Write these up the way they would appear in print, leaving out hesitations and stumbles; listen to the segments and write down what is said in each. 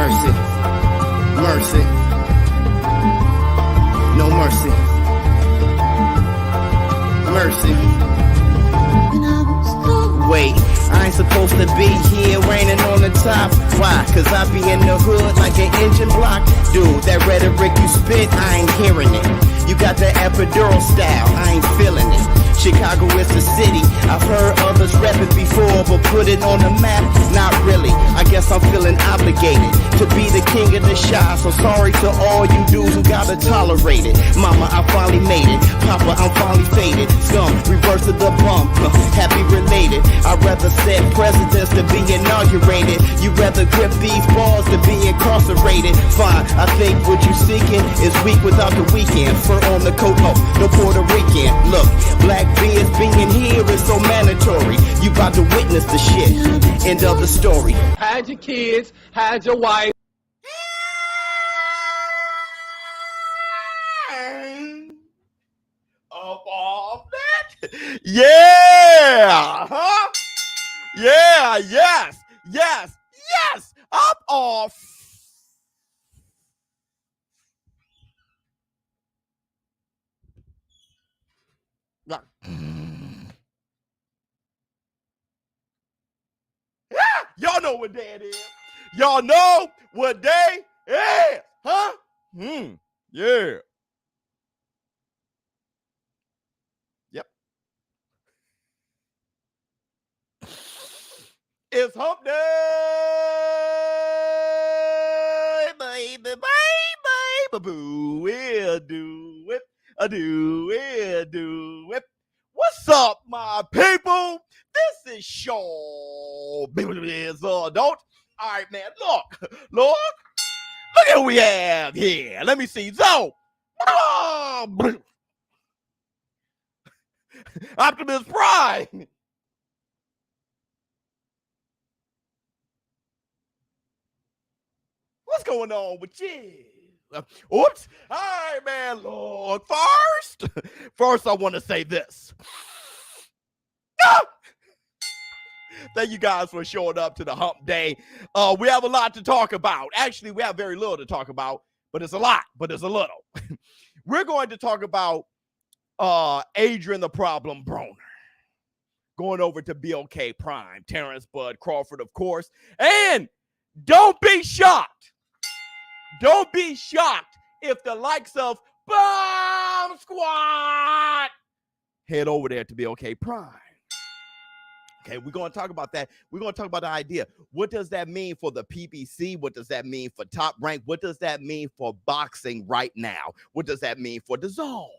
mercy, mercy, no mercy, mercy. Wait, I ain't supposed to be here raining on the top. Why? Cause I be in the hood like an engine block. Dude, that rhetoric you spit, I ain't hearing it. You got the epidural style, I ain't feeling it. Chicago is the city, I've heard others rep it before, but put it on the map, not really. I guess I'm feeling obligated to be the king of the shot. So sorry to all you dudes who gotta tolerate it. Mama, I finally made it. Papa, I'm finally faded. Scum, reverse of the bump, happy related. I'd rather set presidents to be inaugurated. You rather grip these balls to be incarcerated. Fine, I think what you seeking is weak without the weekend. Fur on the coat, oh, no Puerto Rican. Look, BlackBizz being here is so mandatory. You about to witness the shit. End of the story. Hide your kids, hide your wife. Up off that. Yeah. Huh? Yeah. Yes. Yes. Yes. Up off. Y'all know what day it is. Y'all know what day it is, huh? Yeah. Yep. It's hump day, baby, baby, boo. We'll do it. Do it. What's up, my people? This is ShowBizz Adult. All right, man. Look at who we have here. Let me see. So, Optimus Prime. What's going on with you? Oops. All right, man. Look, first I want to say this. Thank you guys for showing up to the hump day. We have a lot to talk about. Actually, we have very little to talk about, but it's a lot, but it's a little. We're going to talk about Adrian the Problem Broner. Going over to BLK Prime, Terrence Bud Crawford, of course. And don't be shocked. Don't be shocked if the likes of Bomb Squad head over there to BLK Prime. Okay, we're going to talk about that. We're going to talk about the idea. What does that mean for the PBC? What does that mean for Top Rank? What does that mean for boxing right now? What does that mean for the zone?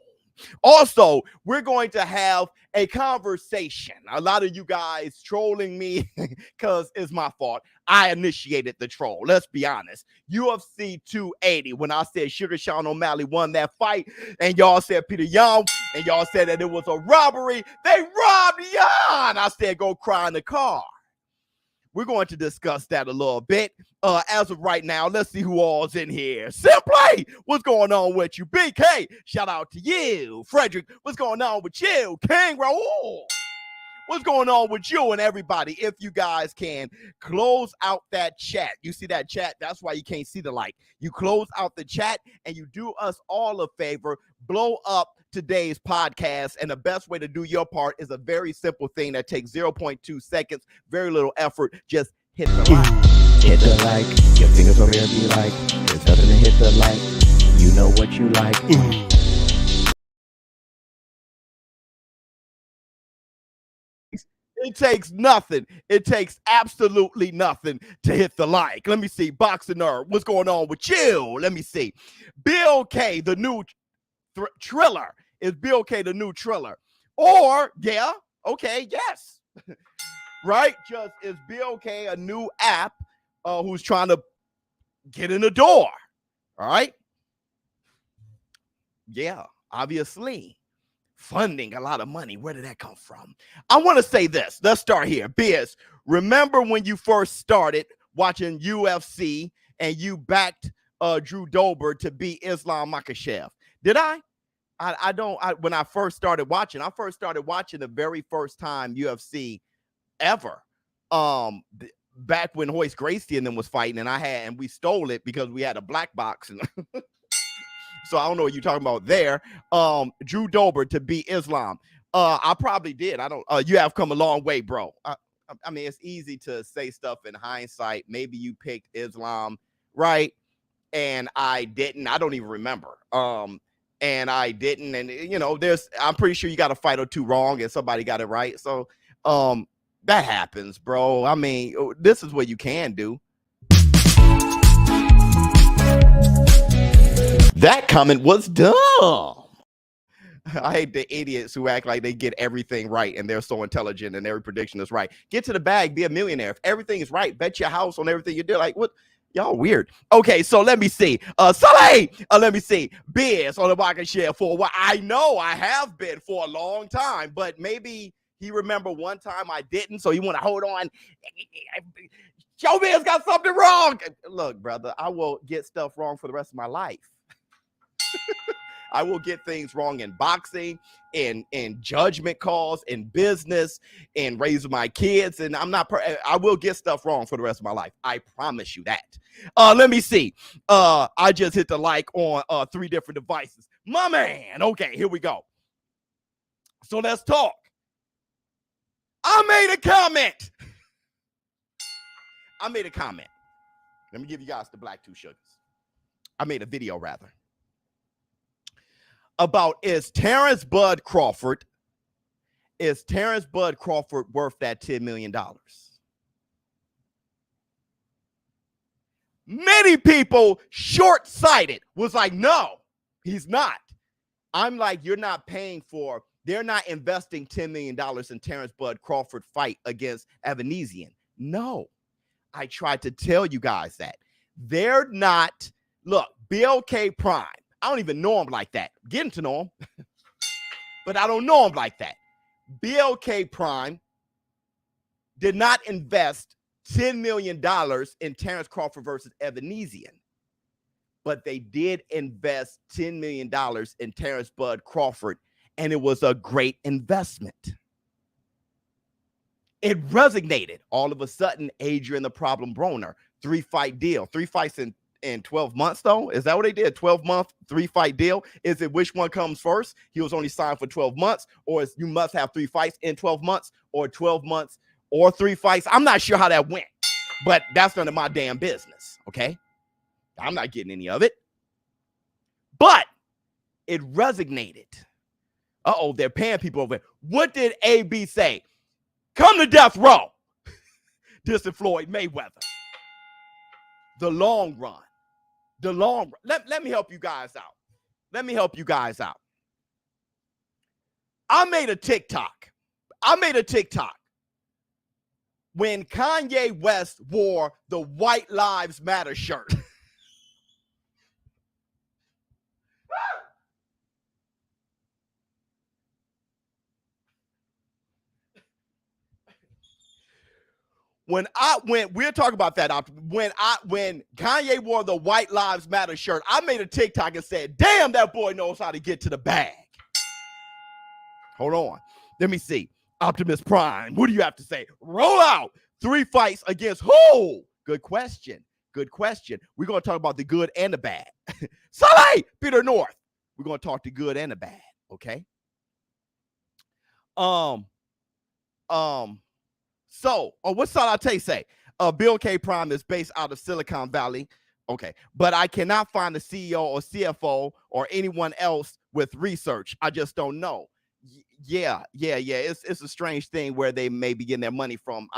Also, we're going to have a conversation. A lot of you guys trolling me because it's my fault. I initiated the troll. Let's be honest. UFC 280, when I said Sugar Sean O'Malley won that fight, and y'all said Peter Young, and y'all said that it was a robbery. They robbed Young. I said go cry in the car. We're going to discuss that a little bit. As of right now, let's see who all's in here. Simply, what's going on with you? BK, shout out to you. Frederick, what's going on with you? King Raul, what's going on with you? And everybody, if you guys can, close out that chat. You see that chat? That's why you can't see the like. You close out the chat and you do us all a favor. Blow up today's podcast, and the best way to do your part is a very simple thing that takes 0.2 seconds, very little effort. Just hit the like. Hit the like. Your fingers over there be like, there's nothing to hit the like. You know what you like. It takes nothing. It takes absolutely nothing to hit the like. Let me see. Boxing Nerd, what's going on with you? Let me see. BLK, the new Triller. Is BLK the new Triller? Or, yeah, okay, yes. Right? Just is BLK a new app who's trying to get in the door? All right? Yeah, obviously. Funding a lot of money. Where did that come from? I want to say this. Let's start here. Biz, remember when you first started watching UFC and you backed Drew Dober to beat Islam Makhachev? Did I? When I first started watching the very first time UFC ever. back when Hoist Gracie and them was fighting, and we stole it because we had a black box. And so I don't know what you're talking about there. Drew Dober to beat Islam. I probably did. I don't. You have come a long way, bro. I mean, it's easy to say stuff in hindsight. Maybe you picked Islam, right? And I didn't. I don't even remember. And I didn't. And I'm pretty sure you got a fight or two wrong, and somebody got it right. So, that happens, bro. I mean, this is what you can do. That comment was dumb. I hate the idiots who act like they get everything right and they're so intelligent and every prediction is right. Get to the bag, be a millionaire. If everything is right, bet your house on everything you do. Like, what? Y'all weird. Okay, so let me see. Saleh, let me see. Biz on the market share for a while. I know I have been for a long time, but maybe he remember one time I didn't, so he want to hold on. ShowBizz got something wrong. Look, brother, I will get stuff wrong for the rest of my life. I will get things wrong in boxing, in judgment calls, in business, in raising my kids, and I will get stuff wrong for the rest of my life. I promise you that. Let me see. I just hit the like on 3 different devices. My man. Okay, here we go. So let's talk. I made a comment. Let me give you guys the black 2 sugars. I made a video rather. About is Terrence Bud Crawford worth that $10 million? Many people short-sighted was like, no, he's not. I'm like, they're not investing $10 million in Terrence Bud Crawford fight against Evanesian. No, I tried to tell you guys that. They're not. Look, BLK Prime. I don't even know him like that. Getting to know him, but I don't know him like that. BLK Prime did not invest $10 million in Terrence Crawford versus Evanesian, but they did invest $10 million in Terrence Bud Crawford, and it was a great investment. It resonated. All of a sudden, Adrian the Problem Broner, 3-fight deal. 3 fights in 12 months, though? Is that what they did? 12-month, 3-fight deal? Is it which one comes first? He was only signed for 12 months, or you must have 3 fights in 12 months, or 12 months, or 3 fights? I'm not sure how that went, but that's none of my damn business, okay? I'm not getting any of it. But it resonated. Uh-oh, they're paying people over it. What did AB say? Come to death row. This is Floyd Mayweather. The long run. Let me help you guys out. I made a TikTok when Kanye West wore the White Lives Matter shirt. We'll talk about that after. When Kanye wore the White Lives Matter shirt, I made a TikTok and said, damn, that boy knows how to get to the bag. Hold on. Let me see. Optimus Prime, what do you have to say? Roll out. 3 fights against who? Good question. We're going to talk about the good and the bad. Saleh, Peter North. We're going to talk the good and the bad, okay? So, what Salate say? BLK Prime is based out of Silicon Valley. Okay, but I cannot find the CEO or CFO or anyone else with research. I just don't know. Yeah. It's a strange thing where they may be getting their money from.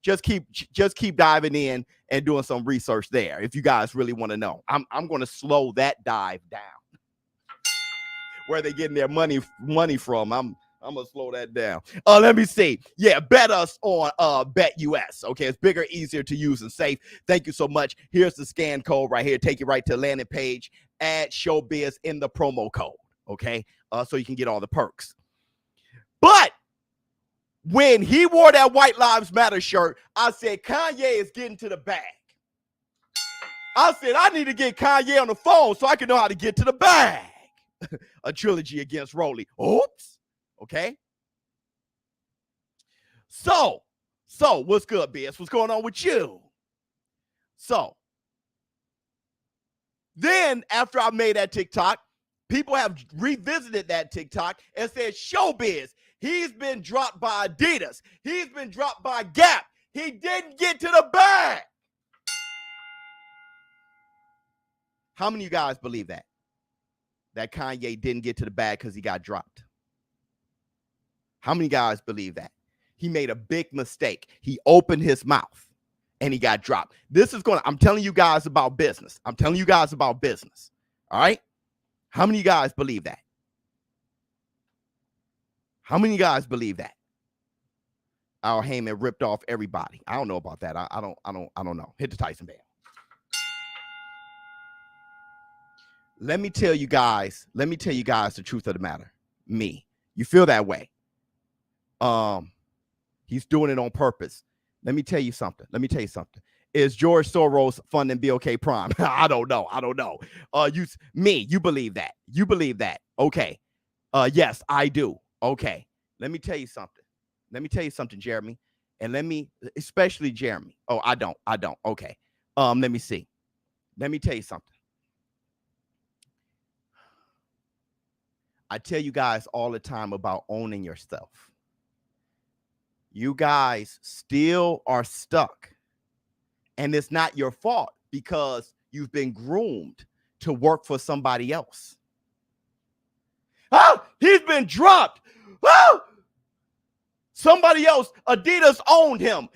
Just keep diving in and doing some research there if you guys really want to know. I'm going to slow that dive down. Where they getting their money from? I'm gonna slow that down. Let me see. Yeah, bet us on BetUS. Okay, it's bigger, easier to use, and safe. Thank you so much. Here's the scan code right here. Take you right to the landing page. Add ShowBizz in the promo code. Okay, so you can get all the perks. But when he wore that White Lives Matter shirt, I said Kanye is getting to the bag. I said I need to get Kanye on the phone so I can know how to get to the bag. A trilogy against Rolly. Oops. Okay. So So, what's good, Biz? What's going on with you? So, then after I made that TikTok, people have revisited that TikTok and said, ShowBizz, he's been dropped by Adidas. He's been dropped by Gap. He didn't get to the bag. How many of you guys believe that? That Kanye didn't get to the bag because he got dropped? How many guys believe that? He made a big mistake. He opened his mouth and he got dropped. I'm telling you guys about business. I'm telling you guys about business. All right? How many of you guys believe that? How many of you guys believe that? Al Heyman ripped off everybody. I don't know about that. I don't know. Hit the Tyson bell. Let me tell you guys the truth of the matter. Me. You feel that way. He's doing it on purpose. Let me tell you something. Is George Soros funding BLK Prime? I don't know. You believe that. You believe that. Okay. Yes, I do. Okay. Let me tell you something, Jeremy. And especially Jeremy. Oh, I don't. Okay. Let me see. Let me tell you something. I tell you guys all the time about owning yourself. You guys still are stuck. And it's not your fault because you've been groomed to work for somebody else. Oh, he's been dropped. Oh, somebody else, Adidas owned him.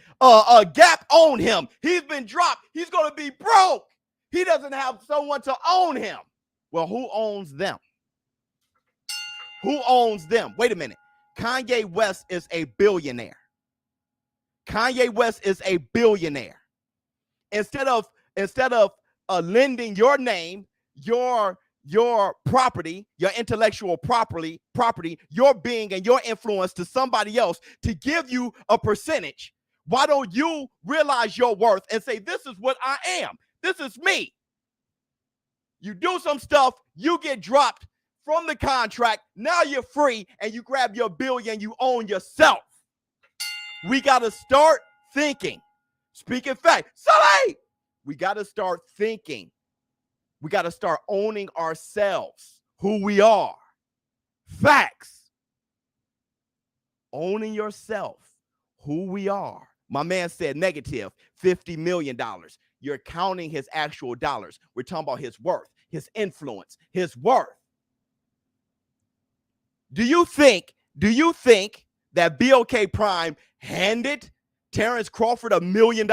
Gap owned him. He's been dropped. He's going to be broke. He doesn't have someone to own him. Well, who owns them? Who owns them? Wait a minute. Kanye West is a billionaire. Kanye West is a billionaire. Instead of lending your name, your property, your intellectual property, your being and your influence to somebody else to give you a percentage, why don't you realize your worth and say, this is what I am. This is me. You do some stuff, you get dropped from the contract. Now you're free and you grab your billion, you own yourself. We got to start thinking. Speaking fact, Sully, we got to start thinking. We got to start owning ourselves, who we are. Facts. Owning yourself, who we are. My man said negative $50 million. You're counting his actual dollars. We're talking about his worth, his influence, his worth. Do you think that BLK Prime handed Terrence Crawford $1 million?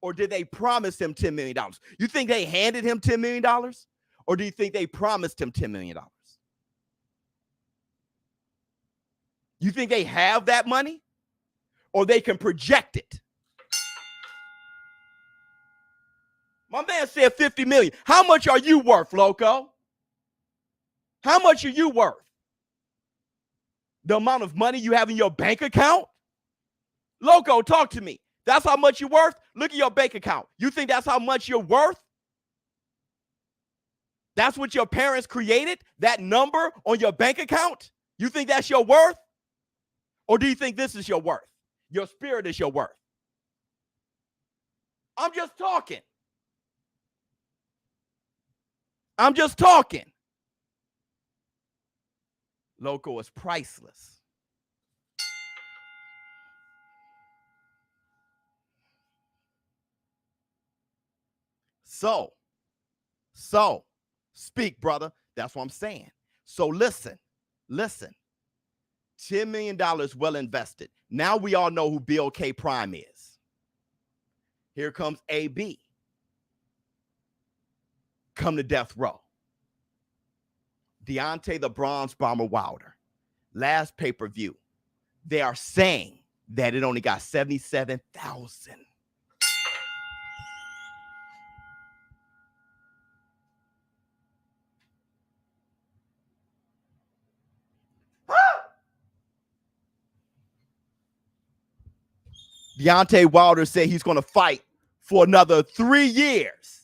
Or did they promise him $10 million? You think they handed him $10 million? Or do you think they promised him $10 million? You think they have that money? Or they can project it? My man said $50 million. How much are you worth, Loco? How much are you worth? The amount of money you have in your bank account? Loco, talk to me. That's how much you're worth? Look at your bank account. You think that's how much you're worth? That's what your parents created? That number on your bank account? You think that's your worth? Or do you think this is your worth? Your spirit is your worth. I'm just talking. Loco is priceless. So, speak, brother. That's what I'm saying. So listen. $10 million well invested. Now we all know who BLK Prime is. Here comes AB. Come to death row. Deontay the Bronze Bomber Wilder. Last pay-per-view. They are saying that it only got 77,000. Deontay Wilder said he's going to fight for another 3 years.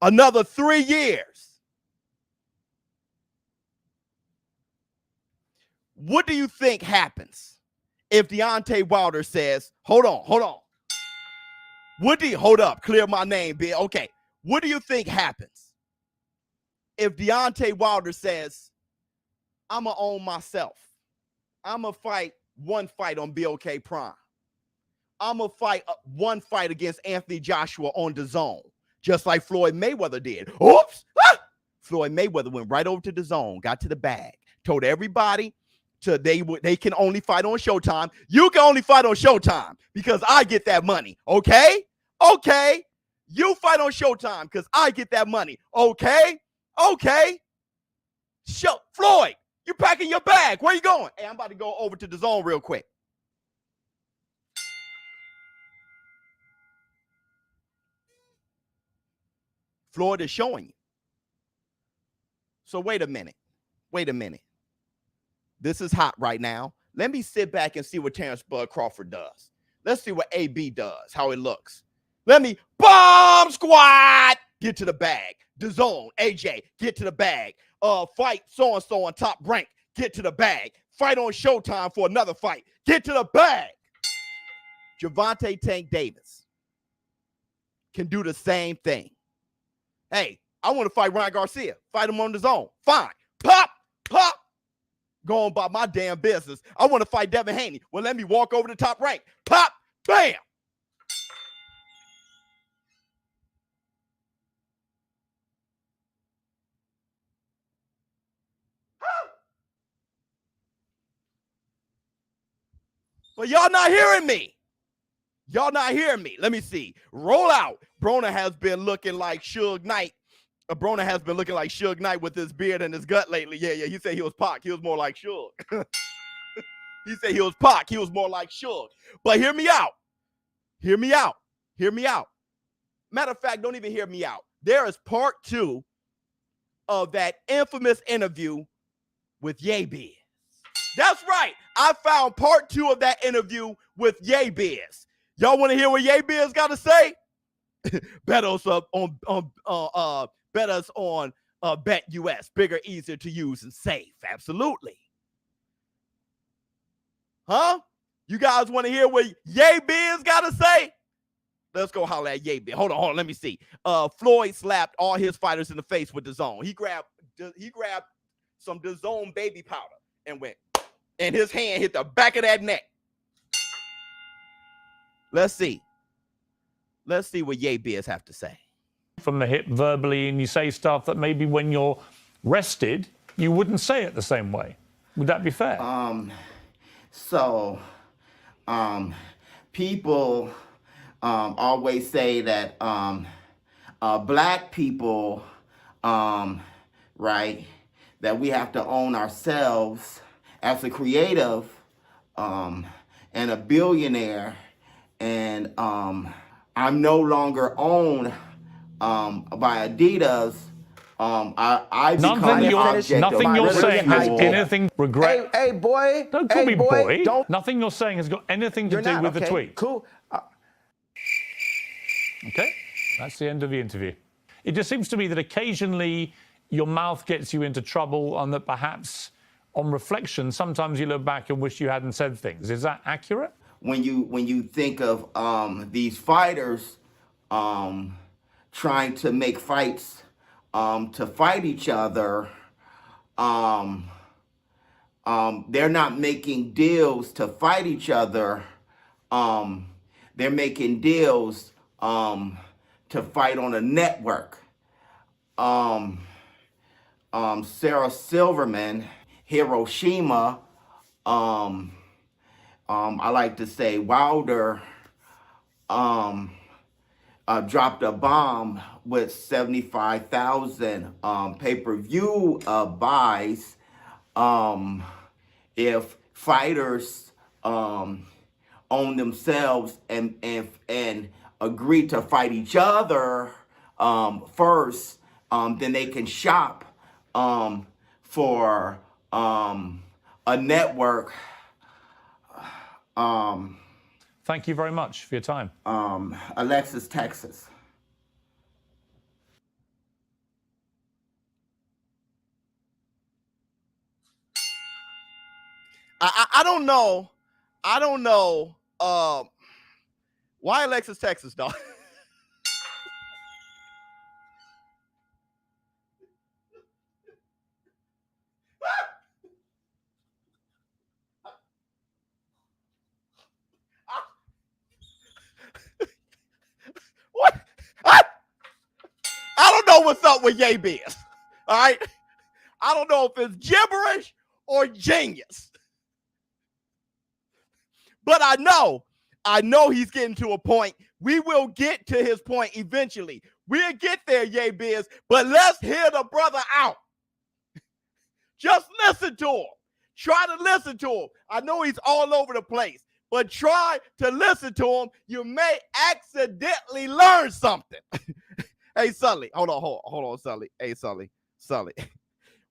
Another 3 years. What do you think happens if Deontay Wilder says, hold on. Hold up, clear my name, Bill. Okay, what do you think happens if Deontay Wilder says, I'm going to own myself. I'm going to fight one fight on BLK Prime. I'm going to fight one fight against Anthony Joshua on DAZN, just like Floyd Mayweather did. Oops! Floyd Mayweather went right over to DAZN, got to the bag, told everybody they can only fight on Showtime. You can only fight on Showtime because I get that money, okay? Okay. You fight on Showtime because I get that money, okay? Okay. Floyd, you packing your bag. Where you going? Hey, I'm about to go over to DAZN real quick. Floyd is showing you. So wait a minute. This is hot right now. Let me sit back and see what Terrence Bud Crawford does. Let's see what AB does, how it looks. Let me bomb squad, get to the bag. DAZN, AJ, get to the bag. Fight so-and-so on Top Rank, get to the bag. Fight on Showtime for another fight, get to the bag. Gervonta Tank Davis can do the same thing. Hey, I want to fight Ryan Garcia. Fight him on DAZN. Fine. Pop. Go on about my damn business. I want to fight Devin Haney. Well, let me walk over to Top Rank. Pop. Bam. But y'all not hearing me. Let me see. Roll out. Broner has been looking like Suge Knight. Broner has been looking like Suge Knight with his beard and his gut lately. Yeah. He said he was Pac. He was more like Suge. He said he was Pac. He was more like Suge. But hear me out. Matter of fact, don't even hear me out. There is part 2 of that infamous interview with YayBizz. That's right. I found part 2 of that interview with YayBizz. Y'all want to hear what YayBizz got to say? Bet us on Bet US. Bigger, easier to use, and safe. Absolutely. Huh? You guys want to hear what YayBizz got to say? Let's go holler at YayBizz. Hold on. Let me see. Floyd slapped all his fighters in the face with DAZN. He grabbed some DAZN baby powder and went, and his hand hit the back of that neck. Let's see what YayBizz have to say. From the hip verbally, and you say stuff that maybe when you're rested, you wouldn't say it the same way. Would that be fair? People always say that black people, right, that we have to own ourselves as a creative and a billionaire, and I'm no longer owned by Adidas. I become an object nothing you're saying has ridicule. anything regret. Hey, boy. Don't call me boy. Don't. Nothing you're saying has got anything to do with the tweet. Cool. Okay, that's the end of the interview. It just seems to me that occasionally your mouth gets you into trouble, and that perhaps on reflection, sometimes you look back and wish you hadn't said things. Is that accurate? When you think of these fighters trying to make fights to fight each other, they're not making deals to fight each other. They're making deals to fight on a network. Sarah Silverman, Hiroshima, I like to say Wilder, dropped a bomb with 75,000 pay-per-view buys. If fighters own themselves and agree to fight each other first, then they can shop for a network. Thank you very much for your time. Alexis, Texas. I don't know I don't know. Why Alexis, Texas, dog? What? I don't know what's up with YayBizz. All right. I don't know if it's gibberish or genius. But I know he's getting to a point. We will get to his point eventually. We'll get there, YayBizz, but let's hear the brother out. Just listen to him. Try to listen to him. I know he's all over the place, but try to listen to him. You may accidentally learn something. Hey, Sully. Hold on, Sully. Hey, Sully.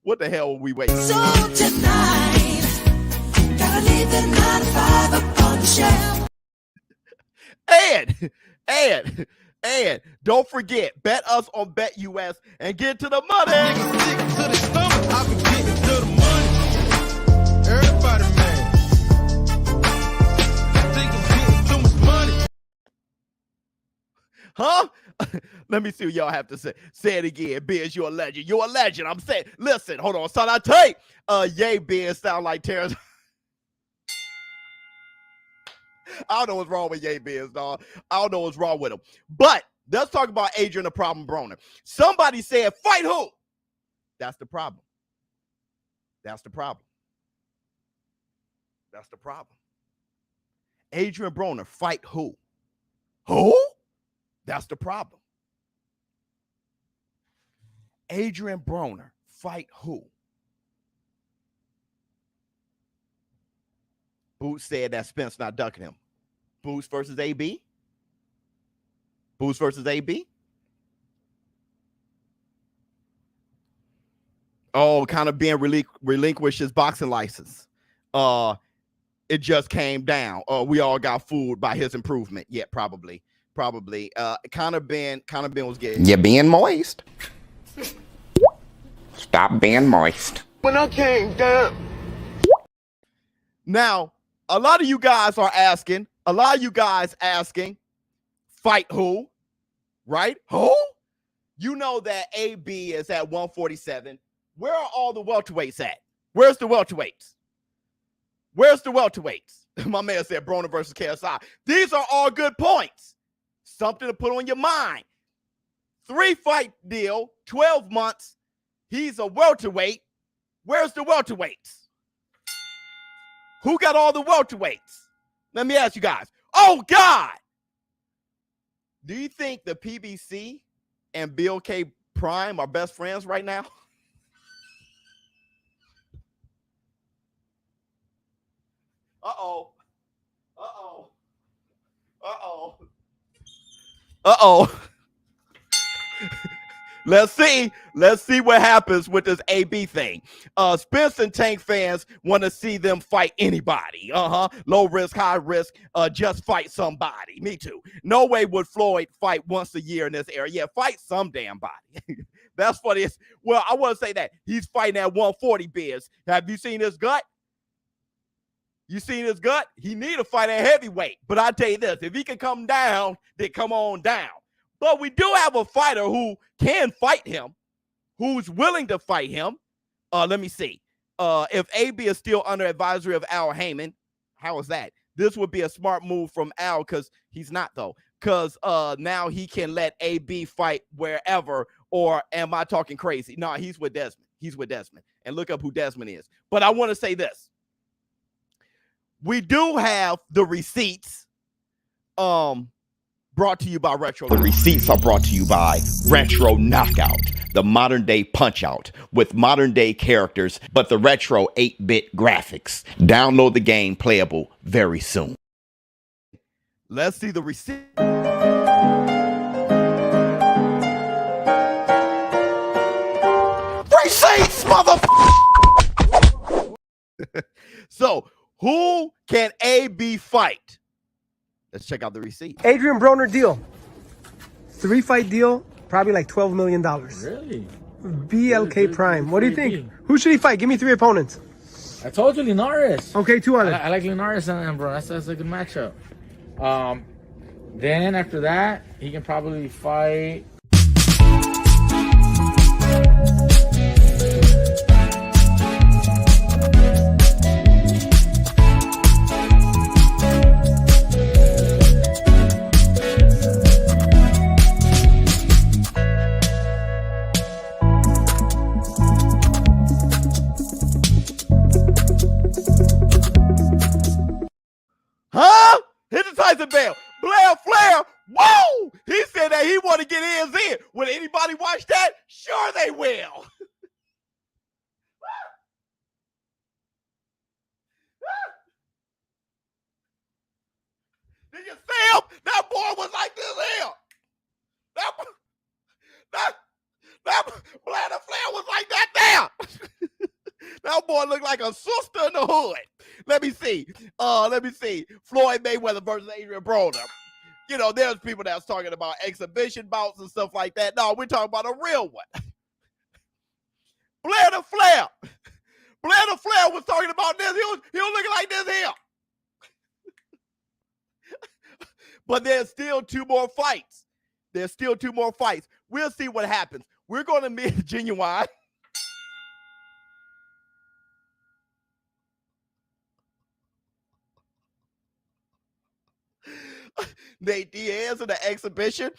What the hell are we waiting for? So tonight, gotta leave the 9 to 5 up on the shelf. And don't forget, bet us on BetUS and get to the money. Everybody, man. I think I'm getting too much money. Huh? Let me see what y'all have to say. Say it again. Biz, you're a legend. You're a legend. I'm saying, listen, hold on, son. I tell you, YayBizz sound like Terrence. I don't know what's wrong with YayBizz, dog. I don't know what's wrong with him. But let's talk about Adrian the Problem Broner. Somebody said, fight who? That's the problem. That's the problem. That's the problem. Adrian Broner, fight who? Who? That's the problem. Adrian Broner, fight who? Boots said that Spence not ducking him. Boots versus AB? Boots versus AB? Oh, kind of being relinquished his boxing license. It just came down. We all got fooled by his improvement. Yeah, probably. Kind of Ben was getting. You're being moist. Stop being moist. When I came down. Now, a lot of you guys asking, fight who? Right? Who? You know that AB is at 147. Where are all the welterweights at? Where's the welterweights? My man said Broner versus KSI. These are all good points. Something to put on your mind. 3-fight deal, 12 months. He's a welterweight. Where's the welterweights? Who got all the welterweights? Let me ask you guys. Oh, God. Do you think the PBC and BLK Prime are best friends right now? Uh-oh. Let's see what happens with this AB thing. Spence and Tank fans want to see them fight anybody. Low risk, high risk. Just fight somebody. Me too. No way would Floyd fight once a year in this era. Yeah, fight some damn body. That's funny. Well, I want to say that he's fighting at 140. Biz, have you seen his gut? He need to fight at heavyweight. But I tell you this, if he can come down, then come on down. But we do have a fighter who can fight him, who's willing to fight him. Let me see. If AB is still under advisory of Al Heyman, how is that? This would be a smart move from Al, because he's not, though. Because now he can let AB fight wherever, or am I talking crazy? No, he's with Desmond. And look up who Desmond is. But I want to say this. We do have the receipts brought to you by Retro. The receipts are brought to you by Retro Knockout, the modern day punch out with modern day characters, but the retro 8-bit graphics. Download the game, playable very soon. Let's see the receipt. Receipts, motherfucker! So, who can AB fight? Let's check out the receipt. Adrian Broner deal. 3-fight deal, probably like $12 million. Really? BLK Prime. What do you think? Who should he fight? Give me 3 opponents. I told you Linares. Okay, two others. I like Linares and bro. That's a good matchup. Then after that, he can probably fight. Huh? Hit the Tyson bell. Blair Flair. Whoa! He said that he want to get his in. Will anybody watch that? Sure they will. Did you see him? That boy was like this here. That Blair Flair was like that there. That boy looked like a sister in the hood. Let me see. Floyd Mayweather versus Adrian Broner. You know, there's people that's talking about exhibition bouts and stuff like that. No, we're talking about a real one. Blair the Flair was talking about this. He was looking like this here. But there's still two more fights. We'll see what happens. We're going to meet Genuine. Nate Diaz in the exhibition.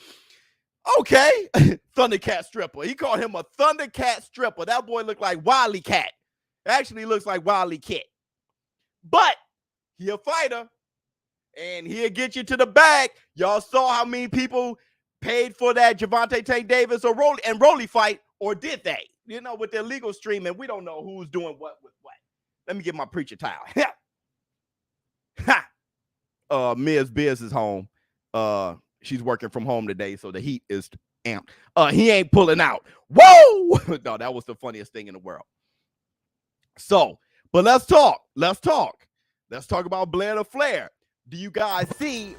Okay. Thundercat stripper. He called him a Thundercat stripper. That boy looked like Wily Cat. Actually looks like Wily Kit. But he a fighter. And he'll get you to the bag. Y'all saw how many people paid for that Gervonta Tank Davis or Rolly fight, or did they? You know, with their legal streaming, we don't know who's doing what with what. Let me get my preacher towel. Ms. Biz is home. She's working from home today, so the heat is amped. He ain't pulling out. Whoa! No, that was the funniest thing in the world. So, but let's talk. Let's talk about Blair the Flair. Do you guys see?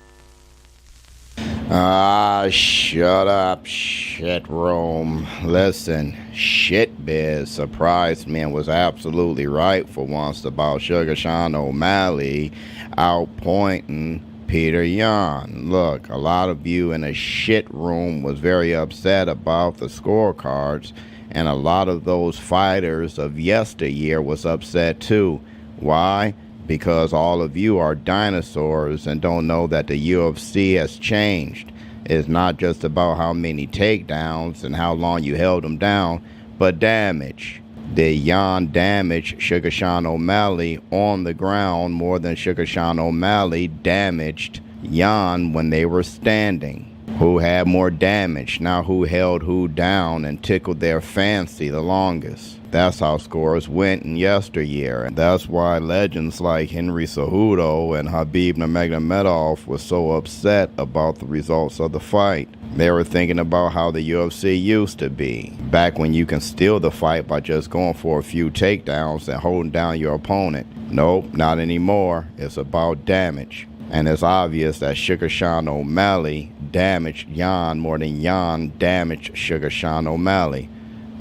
Shut up, shit room. Listen, ShowBizz surprised me and was absolutely right for once about Sugar Sean O'Malley outpointing Peter Yan. Look, a lot of you in a shit room was very upset about the scorecards, and a lot of those fighters of yesteryear was upset too. Why? Because all of you are dinosaurs and don't know that the UFC has changed. It's not just about how many takedowns and how long you held them down, but damage. Did Yan damage Sugar Sean O'Malley on the ground more than Sugar Sean O'Malley damaged Yan when they were standing? Who had more damage? Now who held who down and tickled their fancy the longest? That's how scores went in yesteryear, and that's why legends like Henry Cejudo and Khabib Nurmagomedov were so upset about the results of the fight. They were thinking about how the UFC used to be, back when you can steal the fight by just going for a few takedowns and holding down your opponent. Nope, not anymore. It's about damage. And it's obvious that Sugar Sean O'Malley damaged Yan more than Yan damaged Sugar Sean O'Malley.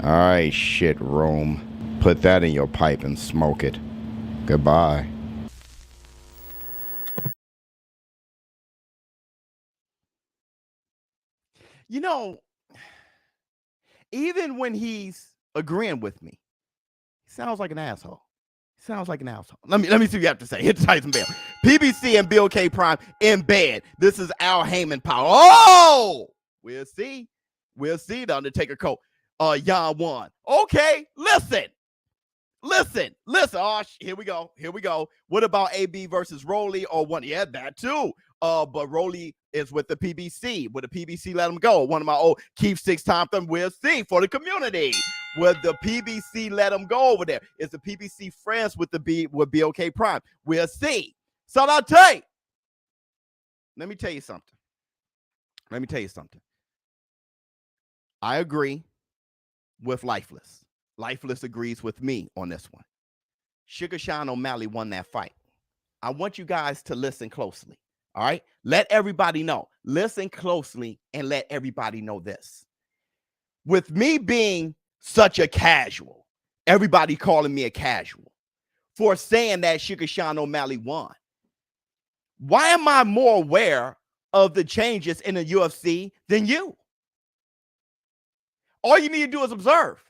Alright, shit room. Put that in your pipe and smoke it. Goodbye. You know, even when he's agreeing with me, he sounds like an asshole. Let me see what you have to say. Hit the Tyson bell. PBC and BLK Prime in bed. This is Al Heyman power. Oh, we'll see. The Undertaker coat. Yan won. Okay, listen. Oh, here we go. What about AB versus Rolly or one? Yeah, that too. But Rolly is with the PBC. Would the PBC let him go? One of my old Keith Six Thompson. We'll see for the community. Would the PBC let him go over there? Is the PBC friends with BLK Prime? We'll see. So I'll tell you. Let me tell you something. I agree with Lifeless. Lifeless agrees with me on this one. Sugar Sean O'Malley won that fight. I want you guys to listen closely. All right? Let everybody know. Listen closely and let everybody know this. With me being such a casual, everybody calling me a casual. for saying that Sugar Sean O'Malley won. Why am I more aware of the changes in the UFC than you? All you need to do is observe.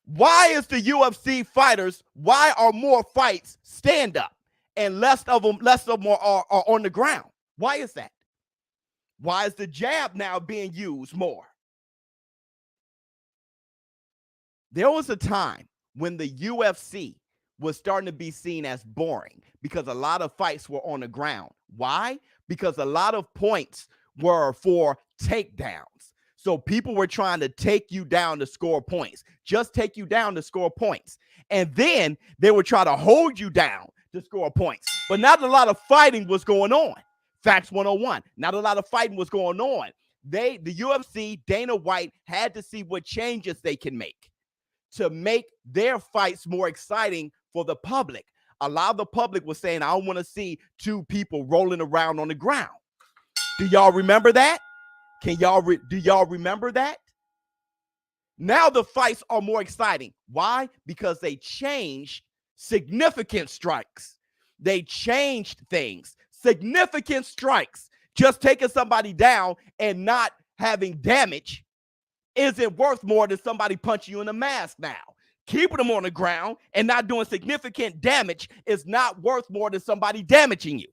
Why is the UFC fighters, why are more fights stand up and less of them are on the ground? Why is that? Why is the jab now being used more? There was a time when the UFC was starting to be seen as boring because a lot of fights were on the ground. Why? Because a lot of points were for takedowns. So people were trying to take you down to score points, just take you down to score points. And then they would try to hold you down to score points. But not a lot of fighting was going on. Facts 101. Not a lot of fighting was going on. The UFC, Dana White had to see what changes they can make to make their fights more exciting for the public. A lot of the public was saying, I don't want to see two people rolling around on the ground. Do y'all remember that? Do y'all remember that? Now the fights are more exciting. Why? Because they changed significant strikes. They changed things. Significant strikes. Just taking somebody down and not having damage isn't worth more than somebody punching you in the mask now. Keeping them on the ground and not doing significant damage is not worth more than somebody damaging you.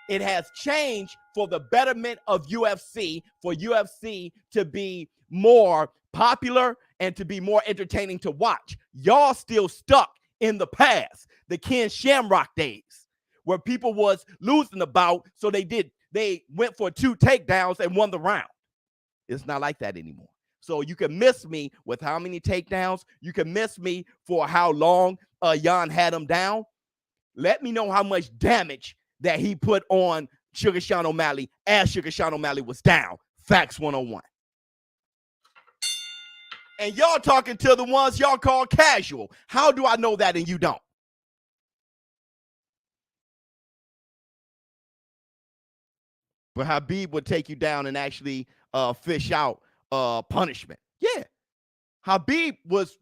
It has changed for the betterment of UFC, for UFC to be more popular and to be more entertaining to watch. Y'all still stuck in the past, the Ken Shamrock days, where people was losing the bout, so they went for 2 takedowns and won the round. It's not like that anymore. So you can miss me with how many takedowns. You can miss me for how long Jan had him down. Let me know how much damage that he put on Sugar Sean O'Malley as Sugar Sean O'Malley was down. Facts 101. And y'all talking to the ones y'all call casual. How do I know that and you don't? But Habib would take you down and actually fish out punishment. Yeah. Habib was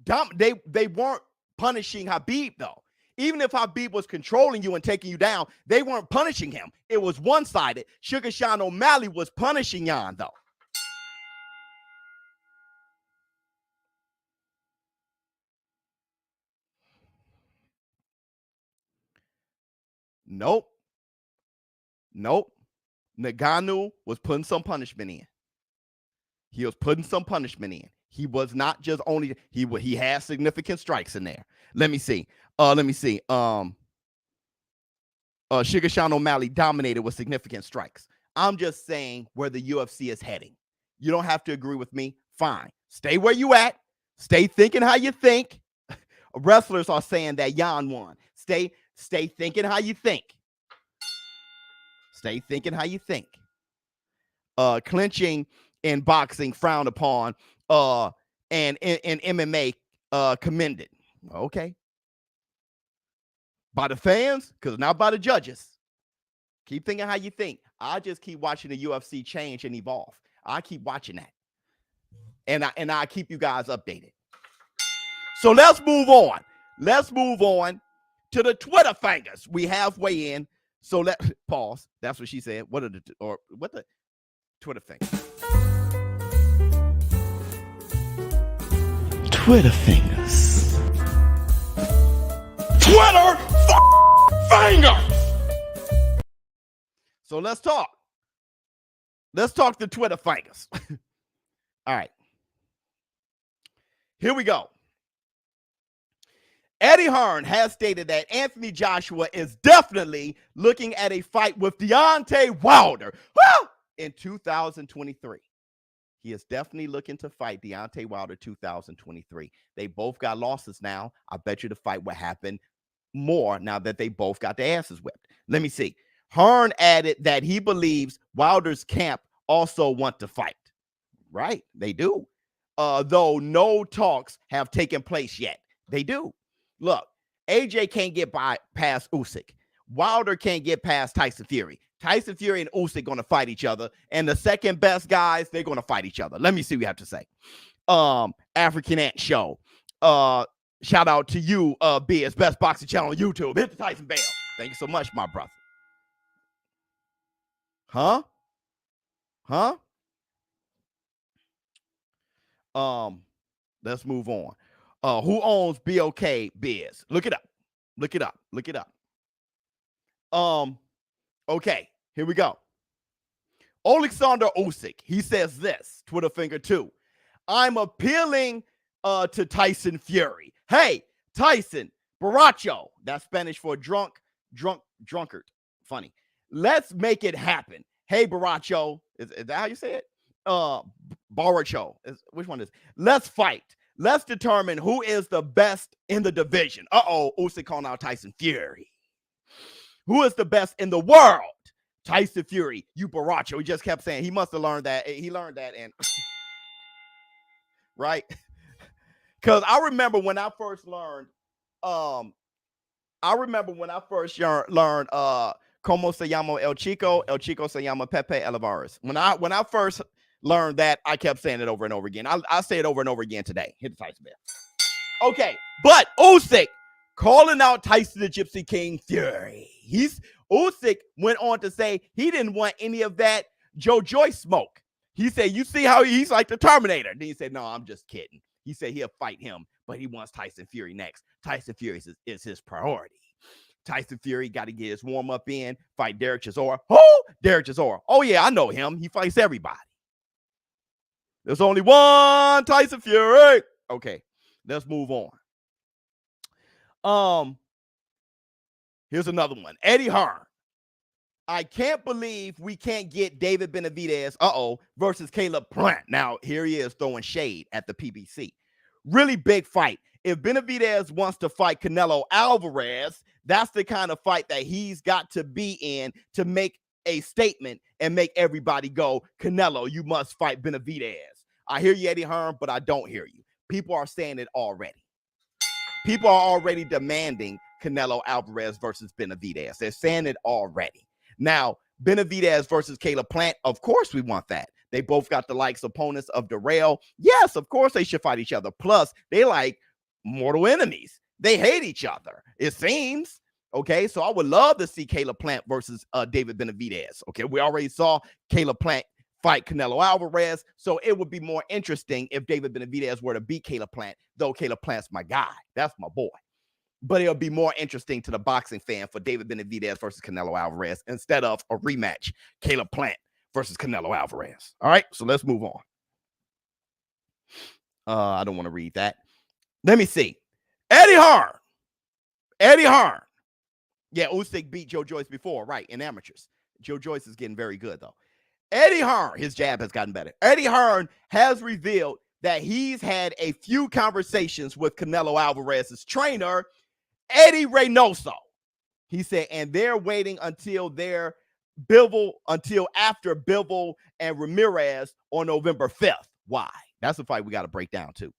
dumb. They weren't punishing Habib, though. Even if Habib was controlling you and taking you down, they weren't punishing him. It was one-sided. Sugar Sean O'Malley was punishing Jan, though. Nope. Ngannou was putting some punishment in. He was putting some punishment in. He was not just only, he had significant strikes in there. Let me see. Sugar Sean O'Malley dominated with significant strikes. I'm just saying where the UFC is heading. You don't have to agree with me. Fine. Stay where you at. Stay thinking how you think. Wrestlers are saying that Jan won. Stay thinking how you think. Stay thinking how you think. Clinching in boxing frowned upon, and in MMA commended. Okay. By the fans, because not by the judges. Keep thinking how you think. I just keep watching the UFC change and evolve. I keep watching that. And I keep you guys updated. So let's move on. Let's move on to the Twitter fingers. We halfway in. So let pause. That's what she said. What the Twitter fingers? Twitter fingers. Twitter fingers. So let's talk. Let's talk the Twitter fingers. All right. Here we go. Eddie Hearn has stated that Anthony Joshua is definitely looking at a fight with Deontay Wilder in 2023. He is definitely looking to fight Deontay Wilder 2023. They both got losses now. I bet you the fight will happen more now that they both got their asses whipped. Let me see. Hearn added that he believes Wilder's camp also want to fight. Right, they do. Though no talks have taken place yet. They do. Look, AJ can't get past Usyk. Wilder can't get past Tyson Fury. Tyson Fury and Usyk going to fight each other. And the second best guys, they're going to fight each other. Let me see what you have to say. African Ant Show. Shout out to you, Biz, Best Boxing Channel on YouTube. Hit the Tyson bell. Thank you so much, my brother. Huh? Let's move on. Who owns BLK Biz? Look it up. Okay, here we go. Alexander Usyk, he says this, Twitter finger 2. I'm appealing to Tyson Fury. Hey, Tyson, borracho. That's Spanish for drunkard. Funny. Let's make it happen. Hey, borracho. Is that how you say it? Borracho. Which one is? Let's fight. Let's determine who is the best in the division. Usyk calling out Tyson Fury. Who is the best in the world? Tyson Fury. You borracho. He just kept saying he must have learned that. He learned that and right? Because I remember when I first learned, Como se llama el chico se llama Pepe Olivares. When I first learned that, I kept saying it over and over again. I say it over and over again today. Hit the Tyson bell. Okay, but Usyk calling out Tyson the Gypsy King Fury. Usyk went on to say he didn't want any of that Joe Joyce smoke. He said, you see how he's like the Terminator. Then he said, no, I'm just kidding. He said he'll fight him, but he wants Tyson Fury next. Tyson Fury is his priority. Tyson Fury got to get his warm-up in, fight Derek Chisora. Who? Derek Chisora. Oh, yeah, I know him. He fights everybody. There's only one Tyson Fury. Okay, let's move on. Here's another one. Eddie Hearn. I can't believe we can't get David Benavidez, versus Caleb Plant. Now, here he is throwing shade at the PBC. Really big fight. If Benavidez wants to fight Canelo Alvarez, that's the kind of fight that he's got to be in to make a statement and make everybody go, Canelo, you must fight Benavidez. I hear you, Eddie Hearn, but I don't hear you. People are saying it already. People are already demanding Canelo Alvarez versus Benavidez. They're saying it already. Now, Benavidez versus Caleb Plant, of course we want that. They both got the likes opponents of Darrell. Yes, of course they should fight each other. Plus, they like mortal enemies. They hate each other, it seems. Okay, so I would love to see Caleb Plant versus David Benavidez. Okay, we already saw Caleb Plant fight Canelo Alvarez, so it would be more interesting if David Benavidez were to beat Caleb Plant, though Caleb Plant's my guy. That's my boy. But it'll be more interesting to the boxing fan for David Benavidez versus Canelo Alvarez instead of a rematch, Caleb Plant versus Canelo Alvarez. All right, so let's move on. I don't want to read that. Let me see. Eddie Hearn. Yeah, Usyk beat Joe Joyce before, right, in amateurs. Joe Joyce is getting very good, though. Eddie Hearn, his jab has gotten better. Eddie Hearn has revealed that he's had a few conversations with Canelo Alvarez's trainer, Eddie Reynoso. He said, and they're waiting until after Bivol and Ramirez on November 5th. Why? That's a fight we got to break down too.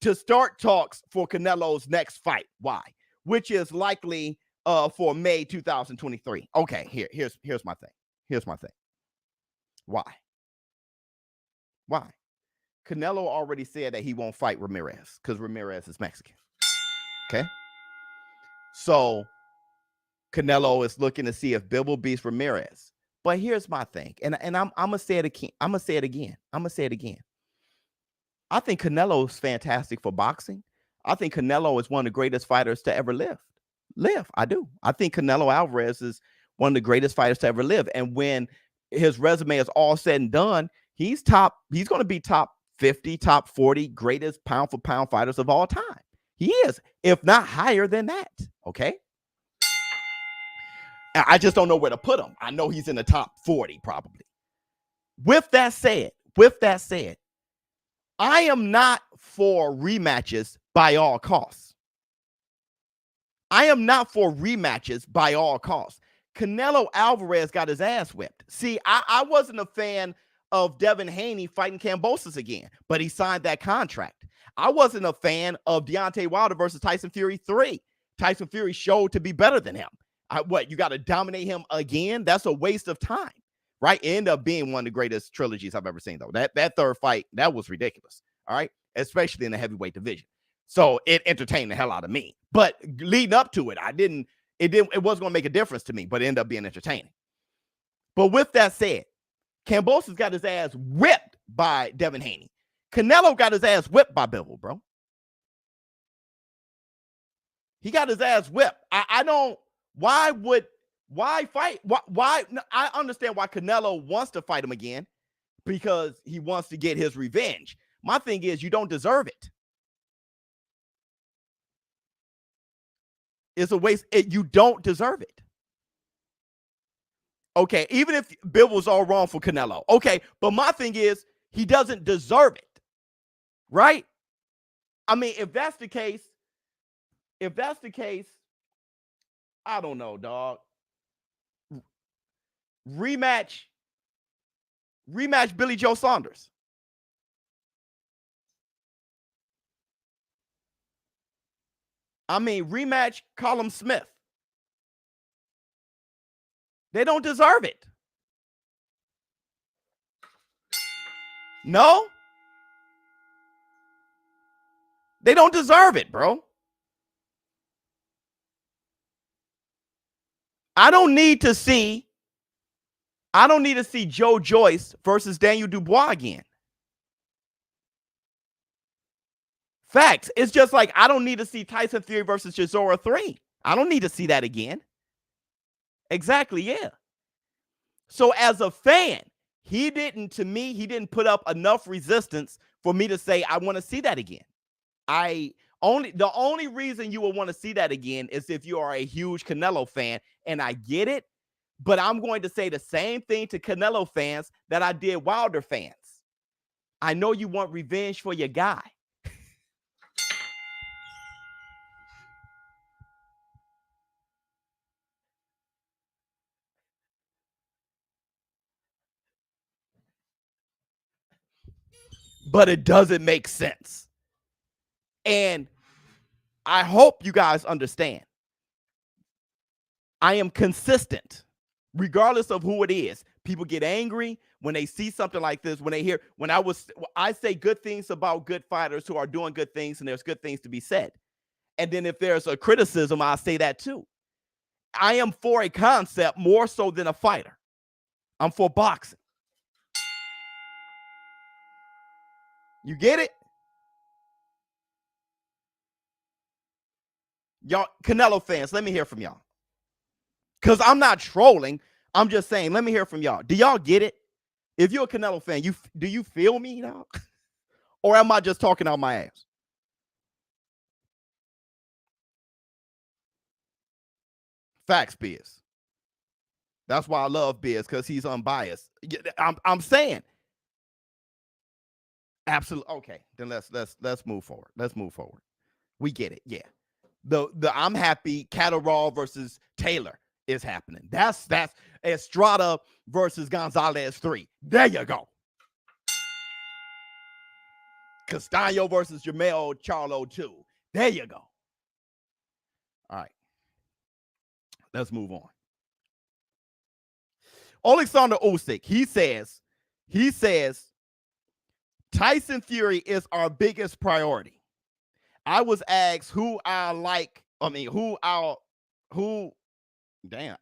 To start talks for Canelo's next fight. Why? Which is likely for May 2023. Okay, here's my thing. Why? Canelo already said that he won't fight Ramirez because Ramirez is Mexican. Okay. So Canelo is looking to see if Bivol beats Ramirez. But here's my thing, and I'm gonna say it again. I'm gonna say it again. I think Canelo is fantastic for boxing. I think Canelo is one of the greatest fighters to ever live. I do. I think Canelo Alvarez is one of the greatest fighters to ever live. And when his resume is all said and done, he's going to be top 50, top 40 greatest pound for pound fighters of all time. He is, if not higher than that. Okay. I just don't know where to put him. I know he's in the top 40 probably. With that said, I am not for rematches by all costs. Canelo Alvarez got his ass whipped. See, I wasn't a fan of Devin Haney fighting Kambosos again, but he signed that contract. I wasn't a fan of Deontay Wilder versus Tyson Fury 3. Tyson Fury showed to be better than him. You got to dominate him again? That's a waste of time, right? It ended up being one of the greatest trilogies I've ever seen, though. That third fight, that was ridiculous, all right? Especially in the heavyweight division. So it entertained the hell out of me. But leading up to it, it wasn't gonna make a difference to me, but it ended up being entertaining. But with that said, Kambosos got his ass whipped by Devin Haney. Canelo got his ass whipped by Bivol, bro. He got his ass whipped. I don't. Why fight? Why? I understand why Canelo wants to fight him again, because he wants to get his revenge. My thing is, you don't deserve it. It's a waste. You don't deserve it. Okay, even if Bill was all wrong for Canelo. Okay, but my thing is, he doesn't deserve it. Right? I mean, if that's the case, I don't know, dog. Rematch Billy Joe Saunders. I mean, rematch Callum Smith. They don't deserve it. No? They don't deserve it, bro. I don't need to see Joe Joyce versus Daniel Dubois again. Facts. It's just like I don't need to see Tyson Fury versus Chisora 3. I don't need to see that again. Exactly, yeah. So as a fan, he didn't put up enough resistance for me to say I want to see that again. The only reason you will want to see that again is if you are a huge Canelo fan, and I get it, but I'm going to say the same thing to Canelo fans that I did Wilder fans. I know you want revenge for your guy. But it doesn't make sense. And I hope you guys understand. I am consistent, regardless of who it is. People get angry when they see something like this, when I say good things about good fighters who are doing good things, and there's good things to be said. And then if there's a criticism, I'll say that too. I am for a concept more so than a fighter. I'm for boxing. You get it? Y'all, Canelo fans, let me hear from y'all. Because I'm not trolling. I'm just saying, let me hear from y'all. Do y'all get it? If you're a Canelo fan, do you feel me now? Or am I just talking out my ass? Facts, Biz. That's why I love Biz, because he's unbiased. I'm saying. Absolutely. Okay, then let's move forward. Let's move forward. We get it. Yeah. I'm happy Catterall versus Taylor is happening. That's Estrada versus Gonzalez 3. There you go. Castaño versus Jamel Charlo 2. There you go. All right. Let's move on. Alexander Usyk, he says Tyson Fury is our biggest priority. I was asked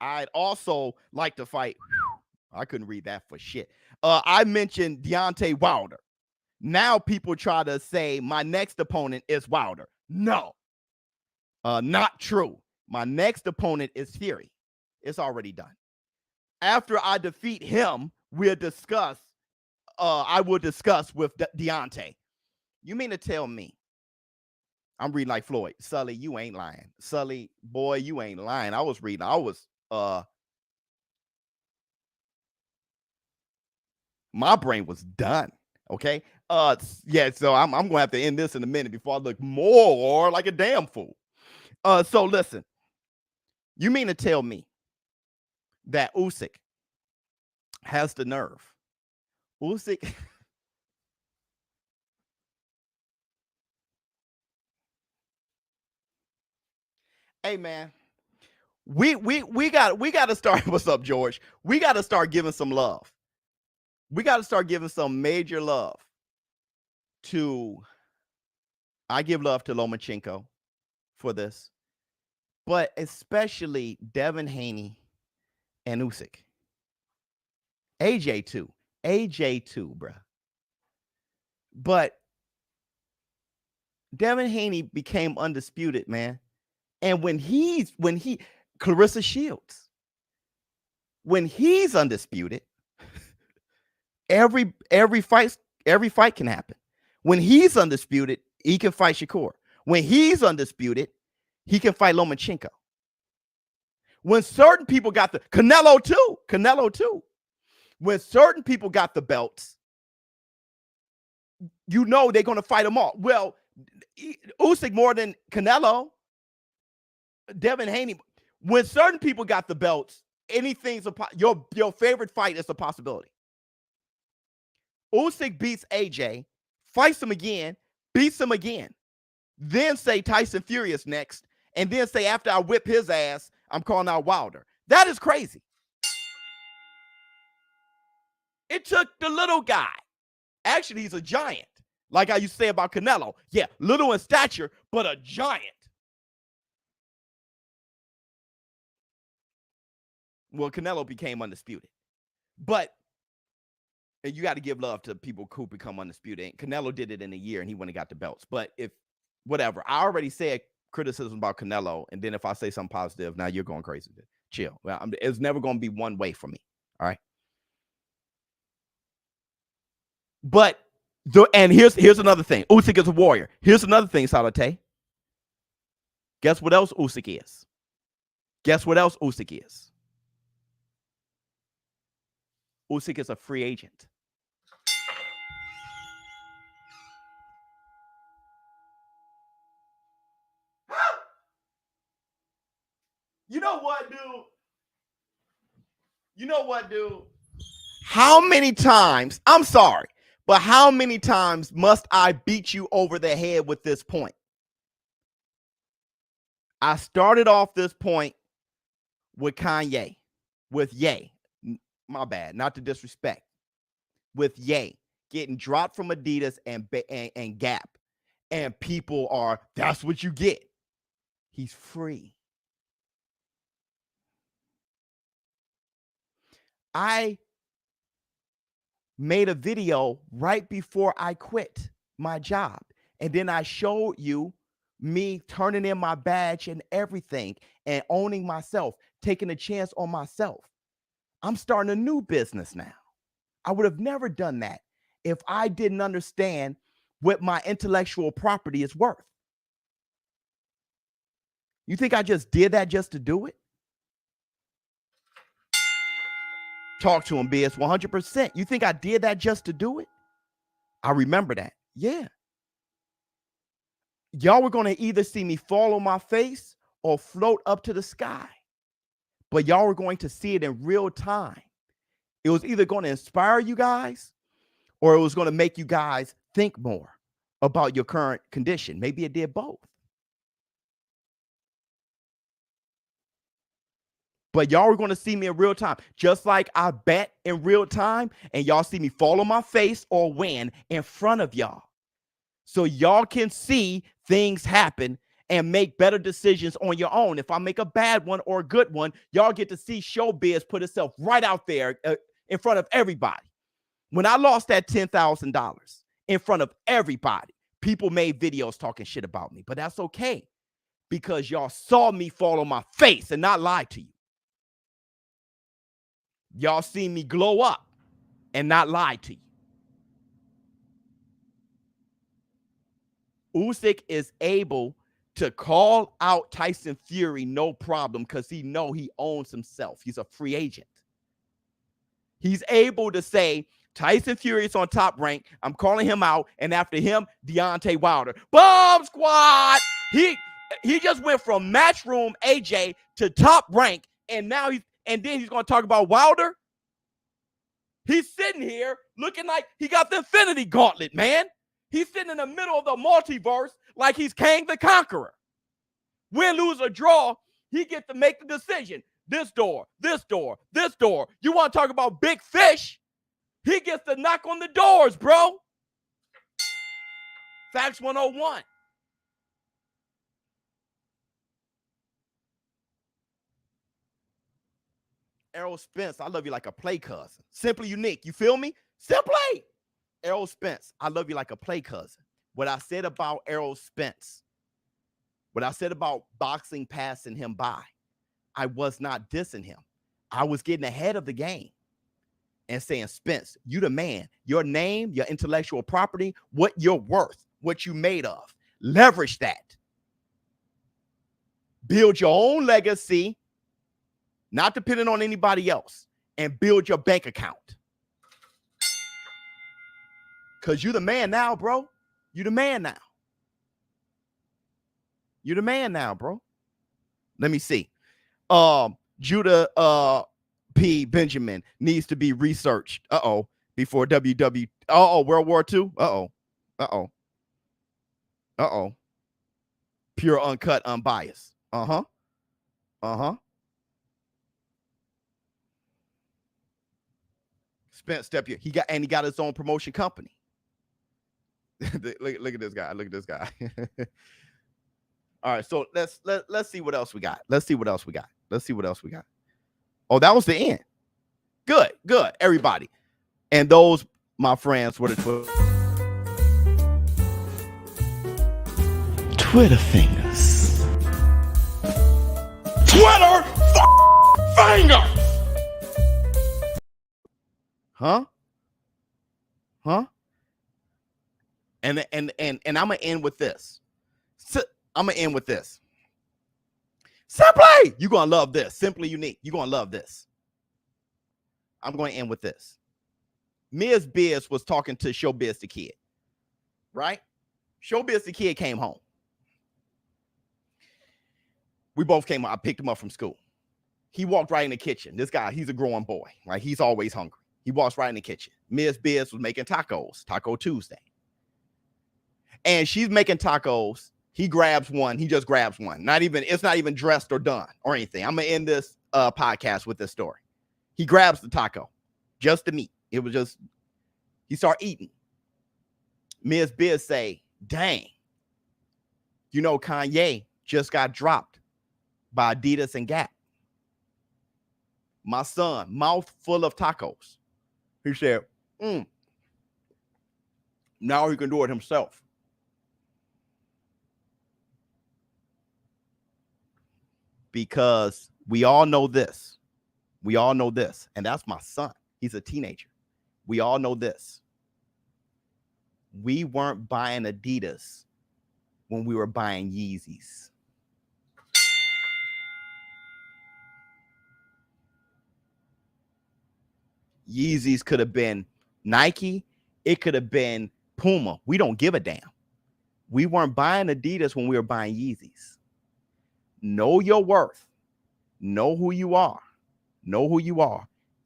I'd also like to fight. I couldn't read that for shit. I mentioned Deontay Wilder. Now people try to say my next opponent is Wilder. No, not true. My next opponent is Fury. It's already done. After I defeat him, I will discuss with Deontay. You mean to tell me? I'm reading like Floyd. Sully, you ain't lying. Sully, boy, you ain't lying. My brain was done. Okay. Yeah, so I'm gonna have to end this in a minute before I look more like a damn fool. So listen, you mean to tell me that Usyk has the nerve? Usyk. Hey man, we got to start. What's up, George? We got to start giving some love. We got to start giving some major love to I give love to Lomachenko for this, but especially Devin Haney and Usyk. AJ too, bruh. But Devin Haney became undisputed, man. And when Clarissa Shields, when he's undisputed, every fight can happen. When he's undisputed, he can fight Shakur. When he's undisputed, he can fight Lomachenko. When certain people got the Canelo too. When certain people got the belts, you know they're going to fight them all. Well, Usyk more than Canelo, Devin Haney. When certain people got the belts, anything's your favorite fight is a possibility. Usyk beats AJ, fights him again, beats him again. Then say Tyson Fury is next, and then say after I whip his ass, I'm calling out Wilder. That is crazy. It took the little guy. Actually, he's a giant. Like I used to say about Canelo. Yeah, little in stature, but a giant. Well, Canelo became undisputed. But and you got to give love to people who become undisputed. And Canelo did it in a year, and he went and got the belts. But if, whatever, I already said criticism about Canelo, and then if I say something positive, now you're going crazy. Chill. Well, it's never going to be one way for me. All right. But and here's another thing. Usyk is a warrior. Here's another thing, Salate. Guess what else Usyk is? Guess what else Usyk is? Usyk is a free agent. You know what, dude? You know what, dude? How many times, I'm sorry, but how many times must I beat you over the head with this point? I started off this point with Kanye, with Ye. My bad, not to disrespect. With Ye getting dropped from Adidas and Gap. And people are, that's what you get. He's free. I made a video right before I quit my job. And then I showed you me turning in my badge and everything and owning myself, taking a chance on myself. I'm starting a new business now. I would have never done that if I didn't understand what my intellectual property is worth. You think I just did that just to do it? Talk to him, Biz, 100%. You think I did that just to do it? I remember that. Yeah. Y'all were going to either see me fall on my face or float up to the sky. But y'all were going to see it in real time. It was either going to inspire you guys or it was going to make you guys think more about your current condition. Maybe it did both. But y'all are going to see me in real time, just like I bet in real time, and y'all see me fall on my face or win in front of y'all. So y'all can see things happen and make better decisions on your own. If I make a bad one or a good one, y'all get to see ShowBizz put itself right out there in front of everybody. When I lost that $10,000 in front of everybody, people made videos talking shit about me, but that's okay because y'all saw me fall on my face and not lie to you. Y'all seen me glow up and not lie to you. Usyk is able to call out Tyson Fury no problem because he know he owns himself. He's a free agent. He's able to say, Tyson Fury is on Top Rank. I'm calling him out. And after him, Deontay Wilder. Bomb Squad! He just went from Matchroom AJ to Top Rank. And now then he's going to talk about Wilder. He's sitting here looking like he got the Infinity Gauntlet, man. He's sitting in the middle of the multiverse like he's Kang the Conqueror. Win, lose, or draw, he gets to make the decision. This door, this door, this door. You want to talk about big fish? He gets to knock on the doors, bro. Facts 101. Errol Spence, I love you like a play cousin. Simply unique. You feel me? Simply. Errol Spence, I love you like a play cousin. What I said about Errol Spence, what I said about boxing passing him by, I was not dissing him. I was getting ahead of the game and saying, Spence, you the man. Your name, your intellectual property, what you're worth, what you made of. Leverage that. Build your own legacy, not depending on anybody else, and build your bank account. Because you the man now, bro. You the man now. You the man now, bro. Let me see. Judah P. Benjamin needs to be researched. Before WW. World War II. Pure, uncut, unbiased. Spence step here. He got his own promotion company. look at this guy. Look at this guy. All right, so let's see what else we got. Let's see what else we got. Oh, that was the end. Good, everybody. And those, my friends, were the Twitter fingers. Twitter fingers. Huh? And I'm gonna end with this. Simply, you're gonna love this. Simply unique. You're gonna love this. I'm going to end with this. Ms. Biz was talking to ShowBizz the Kid, right? ShowBizz the Kid came home. We both came up. I picked him up from school. He walked right in the kitchen. This guy, he's a growing boy, right? He's always hungry. He walks right in the kitchen. Ms. Biz was making tacos, Taco Tuesday. And she's making tacos. He grabs one. He just grabs one. It's not even dressed or done or anything. I'm going to end this podcast with this story. He grabs the taco, just the meat. It was just, he started eating. Ms. Biz say, dang, you know, Kanye just got dropped by Adidas and Gap. My son, mouth full of tacos. He said, now he can do it himself. Because we all know this. And that's my son. He's a teenager. We all know this. We weren't buying Adidas when we were buying Yeezys. Yeezys could have been Nike. It could have been Puma. We don't give a damn. We weren't buying Adidas when we were buying Yeezys. Know your worth. Know who you are.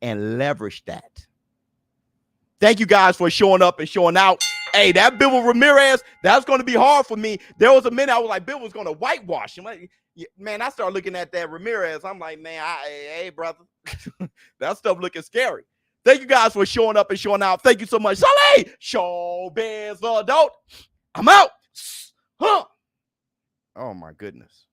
And leverage that. Thank you guys for showing up and showing out. Hey, that Bill Ramirez, that's going to be hard for me. There was a minute I was like, Bill was going to whitewash him. Man, I started looking at that Ramirez. I'm like, man, hey, brother, that stuff looking scary. Thank you guys for showing up and showing out. Thank you so much. Saleh, ShowBizz the Adult. I'm out. Huh. Oh, my goodness.